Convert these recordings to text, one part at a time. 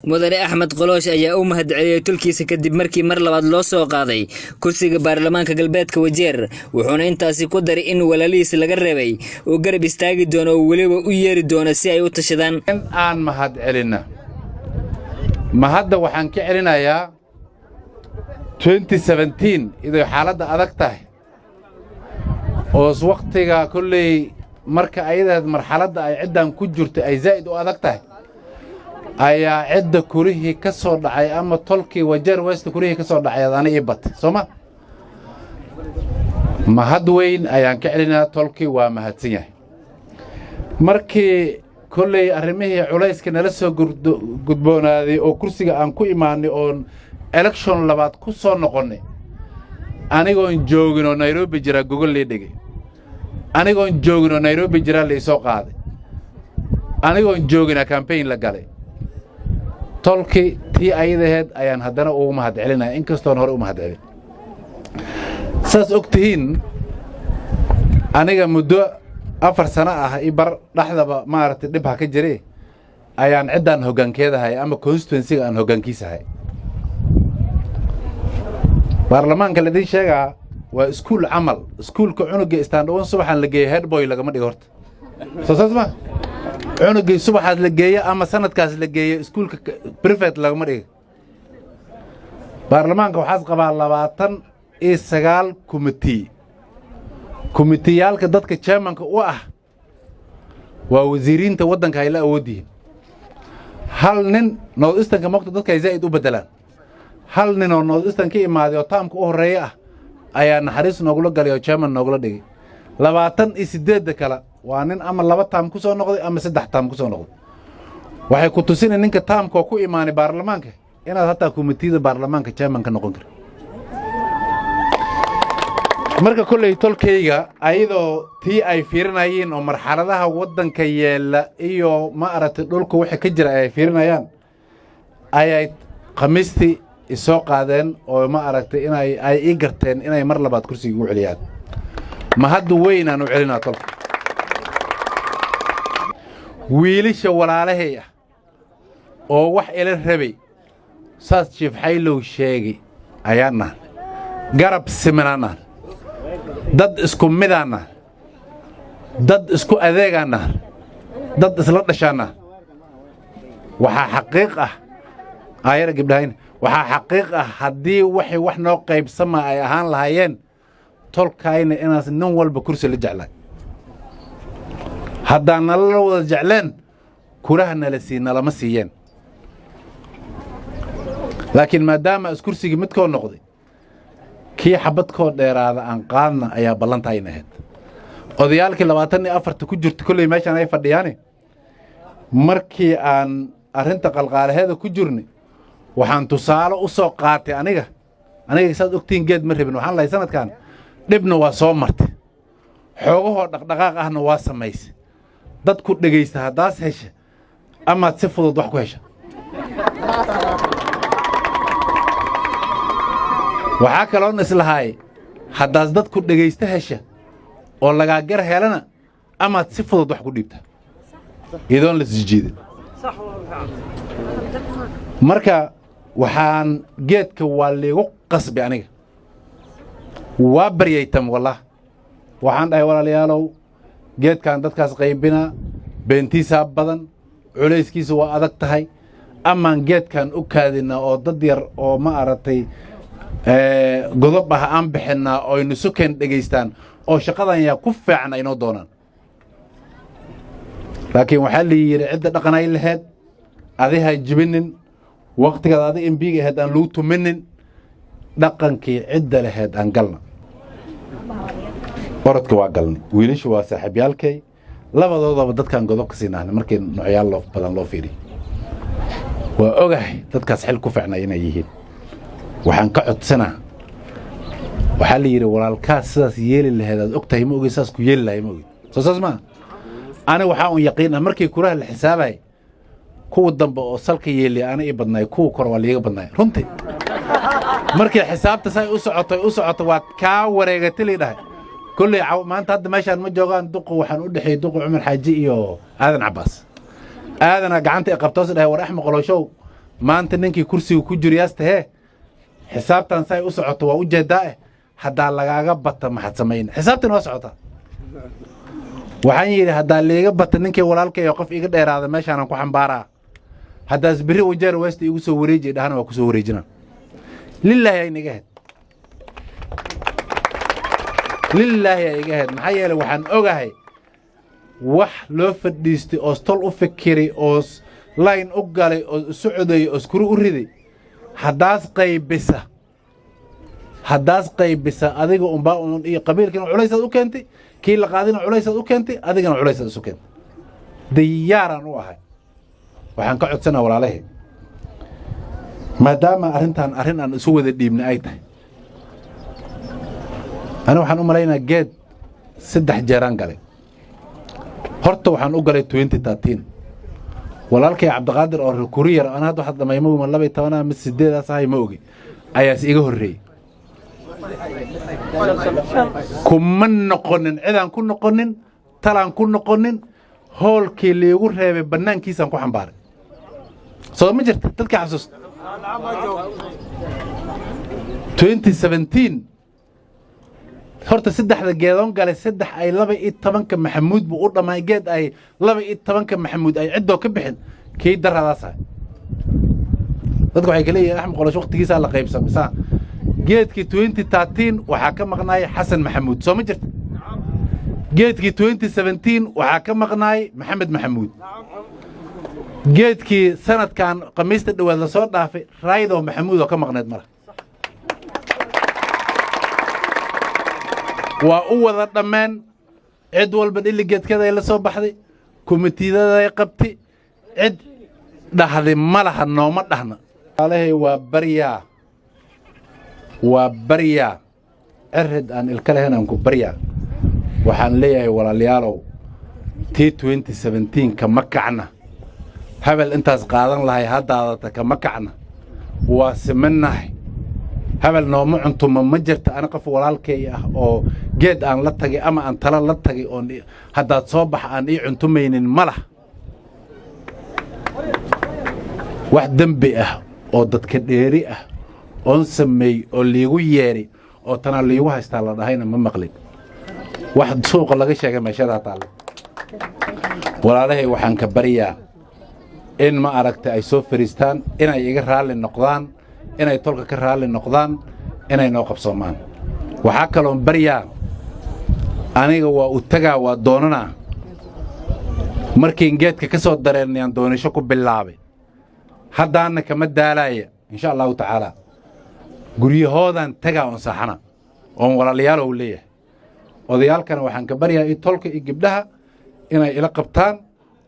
mudane Axmed Qoloosh ayaa u mahadceliyay tulkiisa kadib markii mar labaad loo soo qaaday kursiga baarlamaanka galbeedka Wajeer wuxuuna intaasi ku daray in walaalihiis laga reebay oo garab istaagi doono oo waliba u yeeri doono si ay u tashadaan aan mahadcelina mahadda waxaan ka celinayaa 2017 idoo xaaladda adag tahay oo waqtiga kulley marka ayadaad marxaladda ay ciidan ku jirto ay zaid u adag tahay ayaa cidda kurihii ka soo dhacay ama tolkii Wajeer West kurihii ka soo dhacay adana ibat Soma mahad weyn ayaan ka celinaa tolkii waa mahadsan yahay markii kulley arrimihii culayska nala soo gudboonaaday oo kursiga aan ku imaanay oo election labaad ku soo noqonay anigoon joogin oo Nairobi jira Google lee dhigay anigoon joogin oo Nairobi jira la soo qaaday anigoon joogin campaign la galay tolki tii ayadaheed ayaan haddana ugu mahadcelinaa inkastoo hore u mahadcelin saas ogtihiin aniga muddo 4 sano ah ibar dhaxdaba maartay dib ha ka jiray ayaan ciidan hoggaankeedahay ama constituency aan hoggaankiisahay baarlamaanka ladii sheega waa iskuul amal iskuulka cunuga istaandhoon subaxan la geeyay head boy lagama dhigo horta soo cunuga subaxaad la geeyay ama sanadkaas la geeyay iskuulka prefect lagama dhigo baarlamaanka waxaas qabaa 29 committee-yaalka dadka chairmanka u ah waa wasiiriinta waddanka ay la awoodiyeen hal nin North Eastern ka maqto dadka ay zaid u bedelaan hal nin oo North Eastern ka imaaday oo taamka u horeeya ah ayaa naxariis noogula galay oo chairman noogula dhigay 28 kala waa nin ama 2 taam ku soo noqday ama 3 taam ku soo noqday waxay ku tusinayaan ninka taamka ku imaanay baarlamaanka inaad hataa committee-da baarlamaanka chairman ka noqon karo marka kulley tolkayga ayadoo tii ay fiirinayeen oo marxaladaha waddanka yeela iyo ma aragtay dhulka waxa ka jira ay fiirinayaan ayay khamiistii isoo qaadeen oo ma aragtay inay ii garteen inay mar labaad kursiga ugu celiyaan mahad weyn aan u celinaa tolka wiilasha walaalahay ah oo wax ila rabay saas Chief Haylow sheegay ayaana garab simanana dad isku midana dad isku adeegana dad isla dhashana waxa xaqiiq ah ayara gabdhayn waxa xaqiiq ah hadii wax noo qaybsama ay ahaan lahaayeen tolkayna inaas nin walba kursi la jeclay haddaan la wada jecleen kurahana la siina lama siiyeen laakiin maadaama iskursiga midkoo noqday kii xabadkoo dheeraada aan qaadna ayaa ballantaayna ahayd odayaalkii 24 ku jirta kulley meeshan ay fadhiyaan markii aan arinta qalqaalaheeda ku jirnay waxaan tusaale u soo qaatay aniga saad ogtiin geed ma rabin waxaan lahayn sanadkan dibna waa soo martay xoogahoo dhaqdhaqaaq ahna waa samaysay dadku dhageysta hadaas hesha ama si fudud wax ku hesha waxa kale oo islahay hadaas dadku dhageysta hesha oo laga gar helana ama si fudud wax ku dhiibta idoon la sijiiday marka waxaan geedka waa leegu qasbi aniga waa baryaytam wallah waxaan dhahay walaalayaalow geedkan dadkaas qaybina beentiisa badan culayskiisa waa adag tahay amaan geedkan u kaadina oo dad yar oo ma aragtay godob ah aan bixinaa oo aynu sukeen dhageystaan oo shaqadan yaa ku fiican ay noo doonaan laakiin waxaa la yiri cidda dhaqan ay lahayd adiga jibinin waqtigaada adiga imbiga ahayd aan lagu tuminin dhaqankii cidda lahayd aan galna orodka waa galnay wiilashu waa saaxiibyaalkay labadoodaba dadkan godob ka siinaanay markii noocyal loo badan loo fiiriyo waa ogahay dadkaas xil ku fiicnay inay yihiin waxaan ka codsanaa waxa la yiri walaalkaas sidaas yeeli lahayd ogtahay ma ogeysaas ku yeeli lahayd ma ogey soo saasma ana waxa uu yaqiin markii kuraha la xisaabay kuwa dambe oo salka yeeli ana ii badnay kuwa kor waa liiga badnay runtii markii xisaabta say u socoto waa ka wareegatay leedahay kulli maanta hadda meeshaan ma joogaan duqo waxaan u dhaxay duqo Umar Xaaji iyo Aadan Cabbaas aadana gacanta ay qabto sida war Axmed Qoloshow maanta ninkii kursiga ku jiriyaasta hee xisaabtan say u socoto waa u jeedaa haddaa lagaaga bata maxad samayn xisaabtan waa socotaa waxaan yidhi haddaa liiga bata ninkii walaalkay qof iga dheeraada meeshaan ku xambaaraa haddaas biri wajeer west igu soo wareeji dhahana waa ku soo wareejinaa lillaahi ay naga hed lillaahi ay iga hed maxaa yeelay waxaan ogahay wax loo fadhiistay oo tol u fikiray oo line u galay oo socday oo iskuru u riday haddaas qaybisa adiga unbaa iyo qabiilkina culaysaad u keentay kii la qaadina culaysaad u keentay adigana culaysaad isu keentay diyaaraan u ahay waxaan ka codsanaa walaalahay maadaama arrintan arrin aan isu wada dhiibna ay tahay ani waxaan u malaynaa geed 3 jeeraan galay horta waxaan u galay 2013 walaalkay cabdiqaadir oo kuriyar aan hadda waxa dhamaymo 12 ama 8 ahay ma ogi ayaas iga horreeyay kuma noqonin cidaan ku noqonin talaan ku noqonin hoolkii liigu reebay bannaankiisaan ku xambaaray soo ma jirta dadka xasuusta 2017 horta 3 geedoon galay 3 ay 12 maxamuud buu u dhamay geed ay 12 maxamuud ay cidoo ka bixin kii daradaas ah dadku waxay kale yihiin axmed qolosh waqtigiisa la qaybsamay geedkii 2013 waxaa ka maqnaay xasan maxamuud soo ma jirta geedkii 2017 waxaa ka maqnaay maxamed maxamuud geedkii sanadkan qamiista dhawaad la soo dhaafay raaydo maxamuud oo ka maqnayd mara waa u wada dhammaan cid walba dhili geedkada ay la soo baxday komitiyada ay qabtay cid dhahday ma laha nooma dhahna walaalahay waa baryaa cirrid aan ilka lahayn aan ku baryaa waxaan leeyahay walaalayaalow tii 2017 kama kacna habel intaas qaadan lahay haddaadata kama kacna waa simannahay habel nooma cuntuma ma jirta ana qof walaalkay ah oo geed aan la tagay ama aan tala la tagay oo haddaad soo bax aan ii cuntumaynin ma lah wax dembi ah oo dadka dheeri ah oon sameey oo liigu yeeri oo tana liigu haystaa la dhahayna ma maqlin wax suuqa laga sheegay meeshada taal walaalahay waxaan ka bariyaa in ma aragtay ay soo fariistaan inay iga raali noqdaan inay tolka ka raali noqdaan inay noo qabsoomaan waxa kale oo bariyaa aniga waa u tagaa waa doonana markii geedka ka soo dareenayaan doonisho ku bilaabay haddaana kama daalaya insha Allah ta'ala guryahoodan tagaa on saxana oo walaalayaal oo leeyahay odayaalkana waxaan ka bariyaa in tolka iyo gabdhaha inay ila qabtaan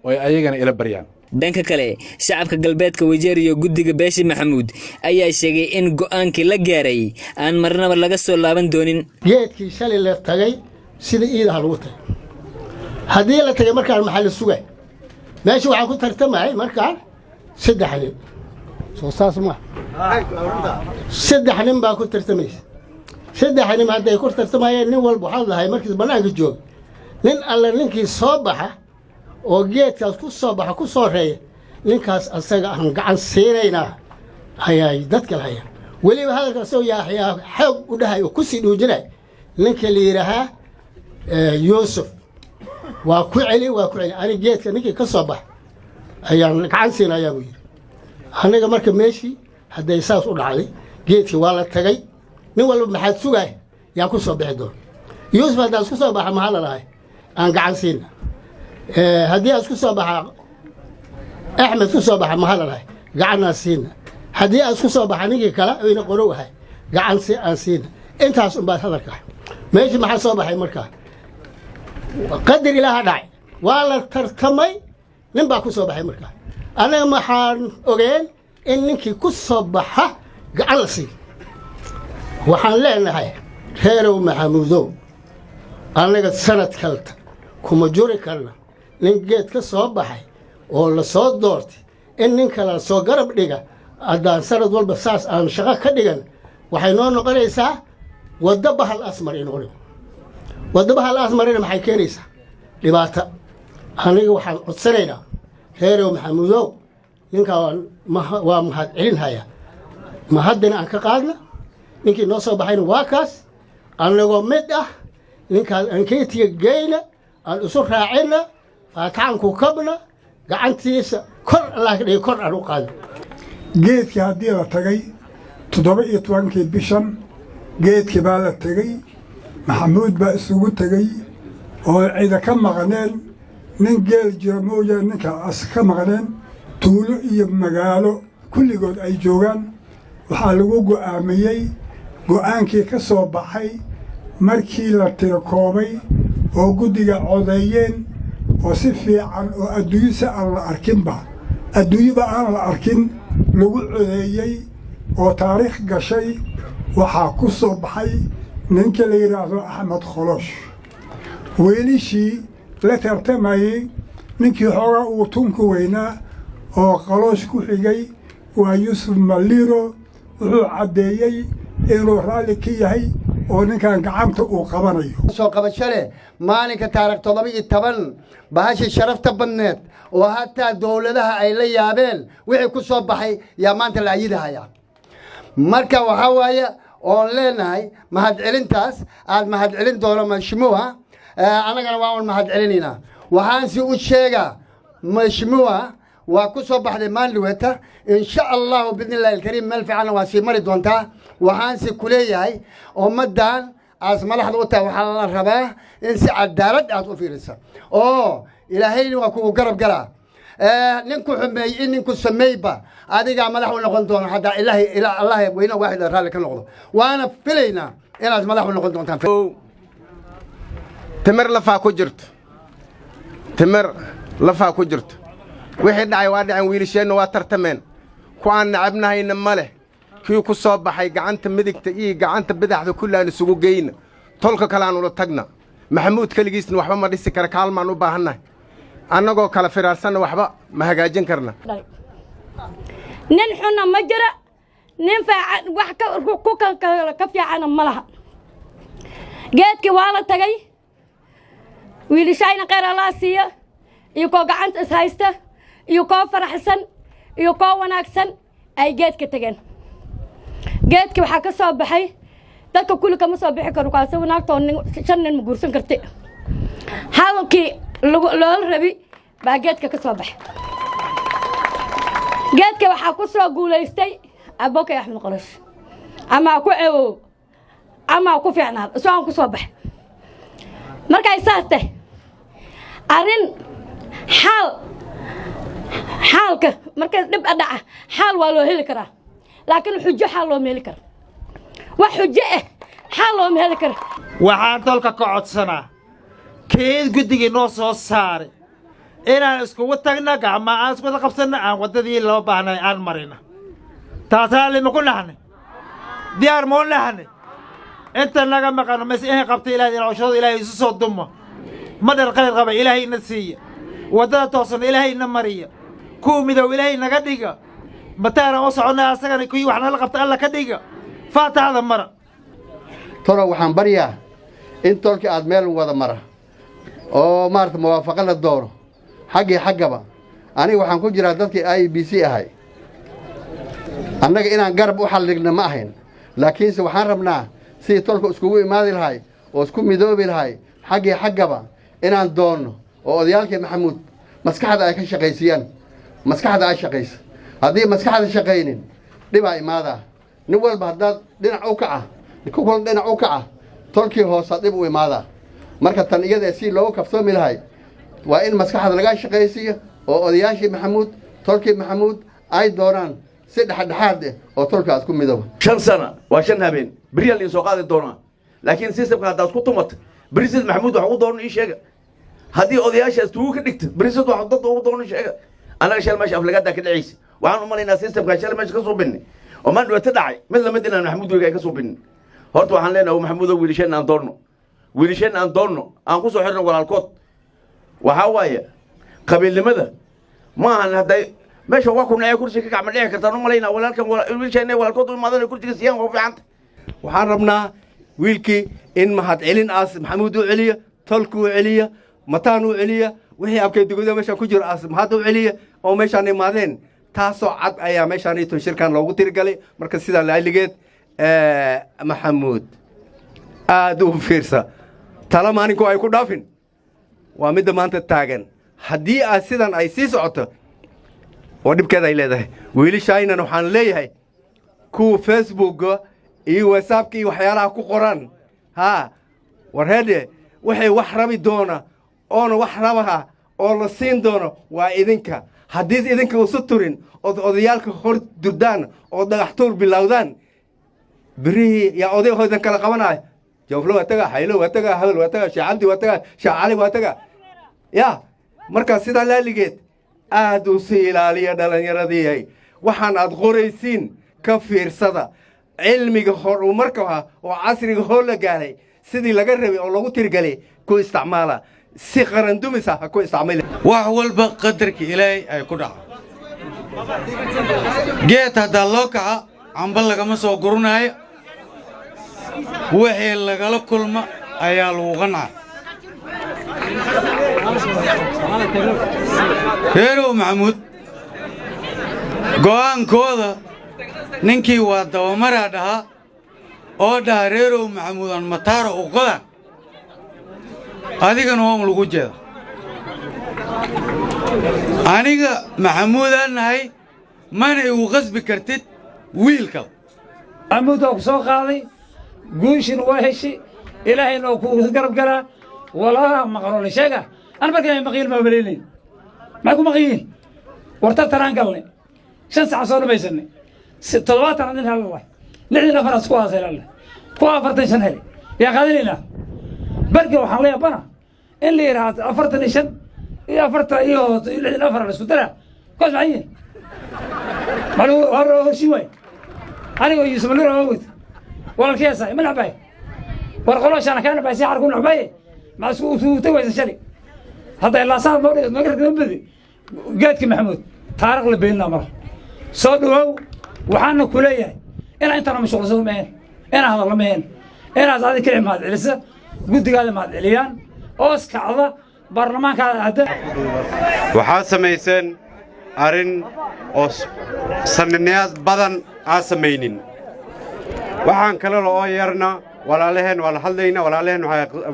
oo ayagana ila bariyaan dhanka kale shacabka galbeedka Wajeer iyo guddiga Beeshi Maxamuud ayaa sheegay in go'aankii la gaaray aan marnaba laga soo laaban doonin geedkii shalay la tagay sida iidaha lagu tagay haddii la tagay markaan maxaa la sugay meesha waxaa ku tartamay markaan 3 nin soo saas ma 3 nin baa ku tartamaysa 3 nin hadday ku tartamayeen nin walba waxa lahay markii banaanka joog nin alla ninkii soo baxa oo geedkaas ku soo baxa ku soo reey ninkaas asaga aan gacan siinayna ayay dadka lahayeen waliba hadalkaas oo yaa xoog u dhahay oo ku sii dhuujinay ninka la yiraahdaa Yusuf waa ku celi ani geedka ninkii ka soo bax ayaan gacan siinaya buu yiri aniga marka meeshii hadday saas u dhacday geedkii waa la tagay nin walba maxaad sugay yaa ku soo bixi doon Yusuf haddaas ku soo baxa maxaa la lahay aan gacan siinaa haddii aad ku soo baxa Axmed ku soo baxa mahal lahay gacan siina haddii aad ku soo baxa ninkii kale ayna qoro wahay gacan aan siina intaas un baa hadalka meeshii maxaa soo baxay markaa qadar ilaaha dhacay waa la tartamay nin baa ku soo baxay markaa anaga maxaan ogeen in ninkii ku soo baxa gacan la siiyo waxaan leenahay reerow Maxamuudow anaga sanad kalta kuma juri karna nin geed ka soo baxay oo la soo doortay in nin kale soo garab dhiga haddaan sanad walba saas aan shaqo ka dhigan waxay noo noqonaysaa waddo bahal asmar in noqon waddo bahal asmarina maxay keenaysaa dhibaato aniga waxaan codsanaynaa reerow Maxamuudow ninkaan waa mahad celinhaya mahaddina aan ka qaadna ninkii noo soo baxayna waa kaas annagoo mid ah ninkaas aan keetiga geyna aan isu raacina faataxanku kabna gacantiisa kor allah ka dhigay kor aan u qaadno geedkii haddii la tagay 17 bishan geedkii baa la tegey maxamuud baa isugu tegey oo cida ka maqneen nin geel jira mooyaane ninka as ka maqneen tuulo iyo magaalo kulligood ay joogaan waxaa lagu go'aamiyey go'aankii ka soo baxay markii la tirakoobay oo guddiga codeeyeen oo si fiican oo adduunyasa aan la arkinba adduunyaba aan la arkin lagu codeeyey oo taariikh gashay waxaa ku soo baxay ninka la yidhaahdo axmed kholosh weelishii la tartamayey ninkii xoogaa uu tunku weynaa oo kholosh ku xigay waa yuusuf maliiro wuxuu caddeeyey inuu raalli ka yahay oo ninkan gacanta uu qabanayo soo qabasho leh maalinka taariikh 17 bahashii sharafta badneed oo hataa dowladaha ay la yaabeen wixii ku soo baxay yaa maanta la ayidahaya marka waxa waaye oon leenahay mahad celintaas aad mahad celin doono mashmuuha anagana waan mahad celinaynaa waxaan si u sheegaa mashmuuha waa ku soo baxday maanliweta insha Allah bidnillaahi alkariim meel fiican waa sii mari doontaa waxaan si ku leeyahay ummadan as madaxda u tahay waxaa la rabaa in si cadaalad aad u fiiriso oo ilaahayna waa kugu garab galaa ninku xumeeyay ninku sameeyba adiga madax u noqon doono hada ilaahay ila Allah weyna waahid raali ka noqdo waana filayna inaad madax u noqon doontaan timir lafaa ku jirto wixii dhacay waa dhaceen wiilasheenna waa tartameen ku aan nacabnahayna ma leh kii ku soo baxay gacanta midigta iyo gacanta bidixda kullaan isugu geyna tolka kale aan ula tagna maxamuud kaligiisna waxba ma dhisi kara kaalmaan u baahannahay annagoo kala firaarsanna waxba ma hagaajin karna nin xunna ma jira nin wax ka fiicana ma laha geedkii waa la tagay wiilashayna khayr Allah siiya iyo koo gacanta is haysta iyo koo faraxsan iyo koo wanaagsan ay geedka tageen geedkii waxaa ka soo baxay dadka kulli kama soo bixi karo kaasi wanaagtoo 5 nin ma guursan karti halkii loo rabi baa geedka ka soo baxay geedka waxaa ku soo guulaystay abokay axmed kholosh ama ku eewo ama ku fiicnaa soo ku soo baxay markay saastay arin xaalka markay dib dhaca xaal waa loo heli karaa laakiin xujo xaal loo meeli karo wax xujo xaal loo meeli karo waxaan dalka ka codsanaa keed guddigii noo soo saaray inaan iskugu tagna gacma aan isku qabsanna aan wadadii loo baahnay aan marina taasaa lima ku nahnay diyaar moo nahnay inta naga maqano mas inay qabta ilaahay codshada ilaahay isu soo dumo madar khayr qaba ilaahay ina siiya wadada toosan ilaahay ina mariya ku midow ilaahay naga dhiga mataana oo soconnaa asagana kuwii wax nala qabta alla ka dhiga faataxada mara toro waxaan baryaa in tolki aad meel wada mara oo maarta muwaafaqo la dooro xaggaba aniga waxaan ku jiraa dadkii IBC ahay annaga inaan garab u xalligna ma ahayn laakiinse waxaan rabnaa sidii tolka iskugu imaadi lahay oo isku midoobi lahay xaggaba inaan doonno oo odayaalkii maxamuud maskaxda ay ka shaqaysiyaan maskaxda ay shaqaysa haddii maskaxda shaqaynin dhibaa imaadaa nin walba haddaad dhinac u kaca kukul dhinac u kaca tolkii hoosa dhib u imaadaa marka tan iyada si loogu kaftoomi lahay waa in maskaxda laga shaqaysiyo oo odayaashii maxamuud tolkii maxamuud ay doonaan si dhexdhexaad oo tolka aad ku midooba 5 sano waa 5 habeen bariya la soo qaadi doona laakiin systemka hadda ku tumat barisid maxamuud waxa uu doono ii sheega haddii odayaashaas tuu ka dhigto barisid waxa dad uu doono sheega anaga shal meesha aflagada ka dhacaysi waxaan u maleynaa systemka shal meesha ka soo binni oo man dhawata dhacay mid la mid inaan maxamuud weega ka soo binni horta waxaan leenahay maxamuud wiilasheen aan doorno aan ku soo xirno walaalkood waxa waaye qabiilnimada ma ahan haday meesha waa ku nacay kursi ka gacma dhici kartaa u maleynaa walaalkan wiilasheen walaalkood u imaadaan kursiga siiyaan oo fiican waxaan rabnaa wiilkii in mahad celin aas maxamuud u celiya tolku u celiya mataan u celiya wixii abkay dugada meesha ku jiro aas mahad u celiya oo meeshaan imaadeen taasoo cad ayaa meeshaan ito shirkan loogu tirigalay marka sidaa laaligeed maxamuud aad u fiirsa tala maalinkoo ay ku dhaafin waa midda maanta taagan haddii aad sidan ay sii socoto oo dhibkeeda ay leedahay wiilashaynan waxaan leeyahay kuwa facebookga iyo whatsappka iyo waxyaalaha ku qoran haa warheedhe waxay wax rabi doona oona wax rabaha oo la siin doono waa idinka haddii idinka usu turin ood odayaalka hor durdaan oo dhagax tuur bilowdaan birihii yaa odayahoodan kala qabanaya jawflo waa tagaa xaylo waa tagaa hadal waa tagaa shaacabdi waa tagaa shaacali waa tagaa yaa markaa sidaa laaligeed aad u sii ilaaliya dhallinyaradii waxaan aad qoraysiin ka fiirsada cilmiga horumarka oo casriga hoo la gaaray sidii laga rabay oo lagu tirigalay ku isticmaala si qarandumis ah ku isticmaala wax walba qadarka ilaahay ay ku dhaco geed haddaa loo kaca camba lagama soo gurunaayo wixii lagala kulma ayaa lagu qancaa reerow maxamuud go'aankooda ninkii waa dabamaraa dhahaa oo dhaha reerow maxamuud aan mataaro u qodan adigana waa un lagu jeeda aniga maxamuudaan nahay mana igu qasbi kartid wiilkada maxamuud waa ku soo qaaday guushina waa heshay ilaahayna oo ku garab galaa walaalaha maqanoole sheega أنا بركي مقيل ما بليني معكم مقيل ورتب تران قلني 5 ساعة صار بيسني 6 طلبات عندنا الله لعنا فرس كوا سير الله كوا فرتن شن هلي يا قادرينا بركي وحولي بنا اللي رات أفرتني شن يا فرت أيوه لعنا فرس وترى كوز معين مالو هرو شوي أنا يوسف اللي روت ولا كيسة من عباي ورقلاش أنا كان بس يعرفون عباي مع سوء تويز الشري هذا اللي صار ما قدرت نبذي قالت محمود طارق لبيننا مرة صدقوا وحنا كلية أنا أنت أنا مش شغل زوم مين أنا هذا الله مين أنا هذا كلمة هذا لسه قلت قال ما اليان أوس كعضة برلمان كهذا وحاسميسن أرين أوس سننياز بدن عاسمينين وحن كلا لو يرنا ولا لهن ولا حلينا ولا لهن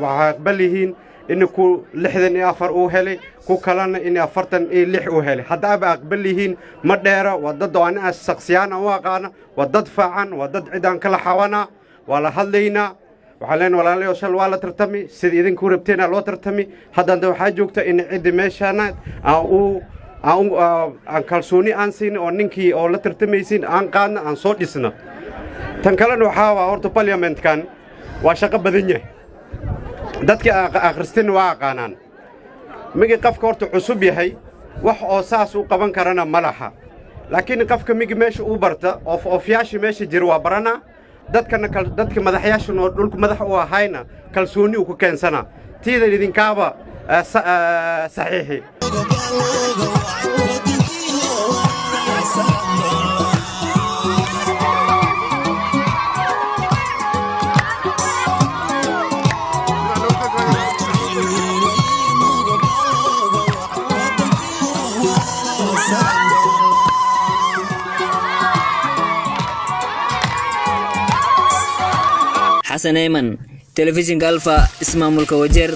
وحقبليهن إنه كو لحدن أفر أوهلي كو كلان إن أفرتن لح أوهلي حتى أبى أقبليهن مديرة وضد أنا الشخصيان واقعنا وضد فعن وضد عدان كلا حوانا ولا حلينا وحلين ولا ليه وصل ولا ترتمي سيد إذن كوربتين لو ترتمي حتى عندو حاجوكت إن عد ماشانات أو أن كالسوني أنسين أو نينكي أو لا ترتمي سين أن كان أن صوت إسنا تنكلن وحاوا أورتو باليامنت كان وشقة بدنيه dadka akhristin waa aqaanaan migi qafka horta cusub yahay wax oo saas u qaban karana malaha laakiin qafka migi meesha uu barta oo fiyaasha meesha jir waa barana dadka madaxyaasha oo dhulka madax u ahayna kalsooni uu ku keensana tiida idinkaaba saxiixi حسن أيمن تلفزيون ألفا اسمه ملك وجر